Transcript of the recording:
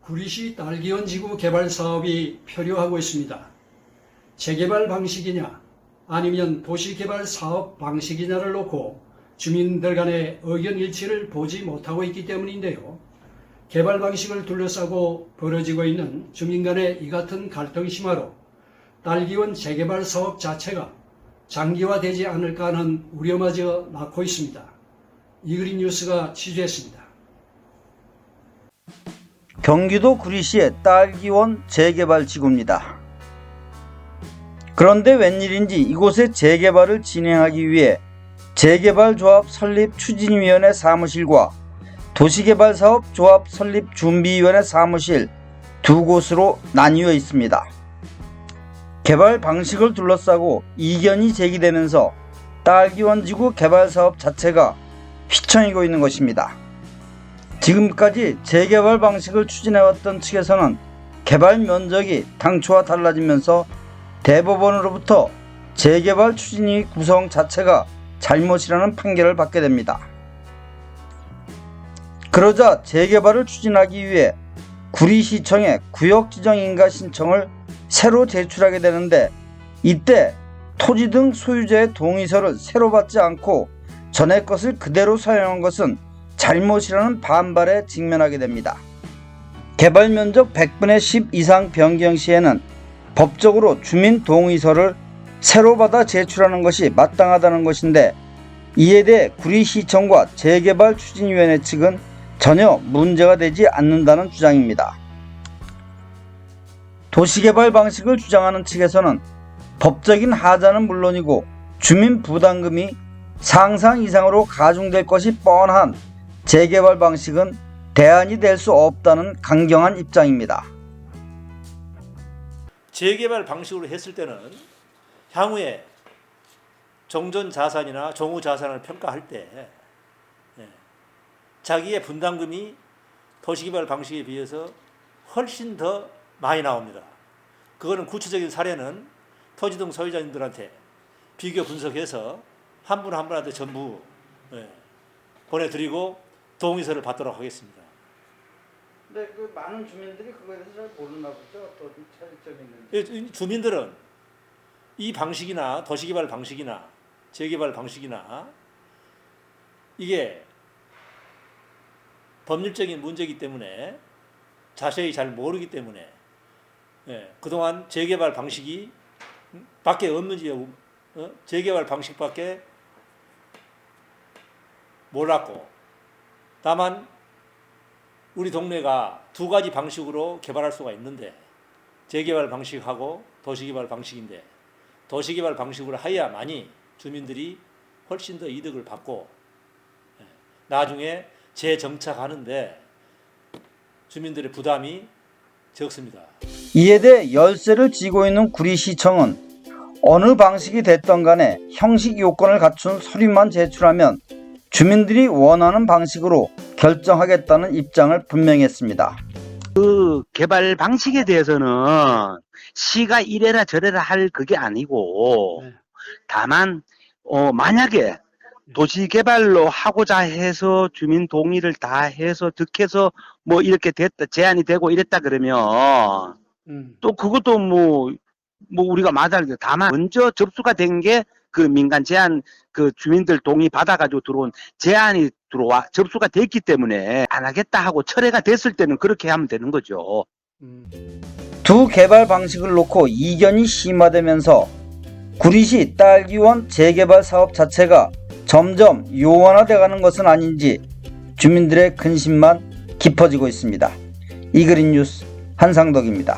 구리시 딸기원 지구 개발 사업이 표류하고 있습니다. 재개발 방식이냐 아니면 도시개발 사업 방식이냐를 놓고 주민들 간의 의견 일치를 보지 못하고 있기 때문인데요. 개발 방식을 둘러싸고 벌어지고 있는 주민 간의 이 같은 갈등 심화로 딸기원 재개발 사업 자체가 장기화되지 않을까 하는 우려마저 낳고 있습니다. 이그린 뉴스가 취재했습니다. 경기도 구리시의 딸기원 재개발 지구입니다. 그런데 웬일인지 이곳의 재개발을 진행하기 위해 재개발조합 설립 추진위원회 사무실과 도시개발사업 조합 설립 준비위원회 사무실 두 곳으로 나뉘어 있습니다. 개발 방식을 둘러싸고 이견이 제기되면서 딸기원 지구 개발 사업 자체가 휘청이고 있는 것입니다. 지금까지 재개발 방식을 추진해왔던 측에서는 개발 면적이 당초와 달라지면서 대법원으로부터 재개발 추진위 구성 자체가 잘못이라는 판결을 받게 됩니다. 그러자 재개발을 추진하기 위해 구리시청에 구역지정인가 신청을 새로 제출하게 되는데, 이때 토지 등 소유자의 동의서를 새로 받지 않고 전에 것을 그대로 사용한 것은 잘못이라는 반발에 직면하게 됩니다. 개발 면적 100분의 10 이상 변경 시에는 법적으로 주민 동의서를 새로 받아 제출하는 것이 마땅하다는 것인데, 이에 대해 구리시청과 재개발 추진위원회 측은 전혀 문제가 되지 않는다는 주장입니다. 도시개발 방식을 주장하는 측에서는 법적인 하자는 물론이고 주민 부담금이 상상 이상으로 가중될 것이 뻔한 재개발 방식은 대안이 될 수 없다는 강경한 입장입니다. 재개발 방식으로 했을 때는 향후에 정전 자산이나 정후 자산을 평가할 때 자기의 분담금이 도시개발 방식에 비해서 훨씬 더 많이 나옵니다. 그거는 구체적인 사례는 토지 등 소유자님들한테 비교 분석해서 한 분 한 분한테 전부 보내드리고 동의서를 받도록 하겠습니다. 근데 그 많은 주민들이 그거에 대해서 잘 모르나 보죠. 또 차이점이 있는데. 주민들은 이 방식이나 도시개발 방식이나 재개발 방식이나 이게 법률적인 문제이기 때문에 자세히 잘 모르기 때문에 그동안 재개발 방식이 밖에 없는지 재개발 방식밖에 몰랐고, 다만 우리 동네가 두 가지 방식으로 개발할 수가 있는데 재개발 방식하고 도시개발 방식인데, 도시개발 방식으로 해야만이 주민들이 훨씬 더 이득을 받고 나중에 재정착하는데 주민들의 부담이 적습니다. 이에 대해 열세를 지고 있는 구리시청은 어느 방식이 됐던 간에 형식 요건을 갖춘 서류만 제출하면 주민들이 원하는 방식으로 결정하겠다는 입장을 분명히 했습니다. 그 개발 방식에 대해서는 시가 이래라 저래라 할 그게 아니고, 다만 만약에 도시개발로 하고자 해서 주민 동의를 다 해서 득해서 뭐 이렇게 됐다, 제한이 되고 이랬다 그러면 또 그것도 뭐 우리가 맞아야 돼. 다만 먼저 접수가 된 게 그 민간 제한, 그 주민들 동의 받아가지고 들어온 제한이 들어와 접수가 됐기 때문에 안 하겠다 하고 철회가 됐을 때는 그렇게 하면 되는 거죠. 두 개발 방식을 놓고 이견이 심화되면서 구리시 딸기원 재개발 사업 자체가 점점 요원화되어가는 것은 아닌지 주민들의 근심만 깊어지고 있습니다. 이그린 뉴스 한상덕입니다.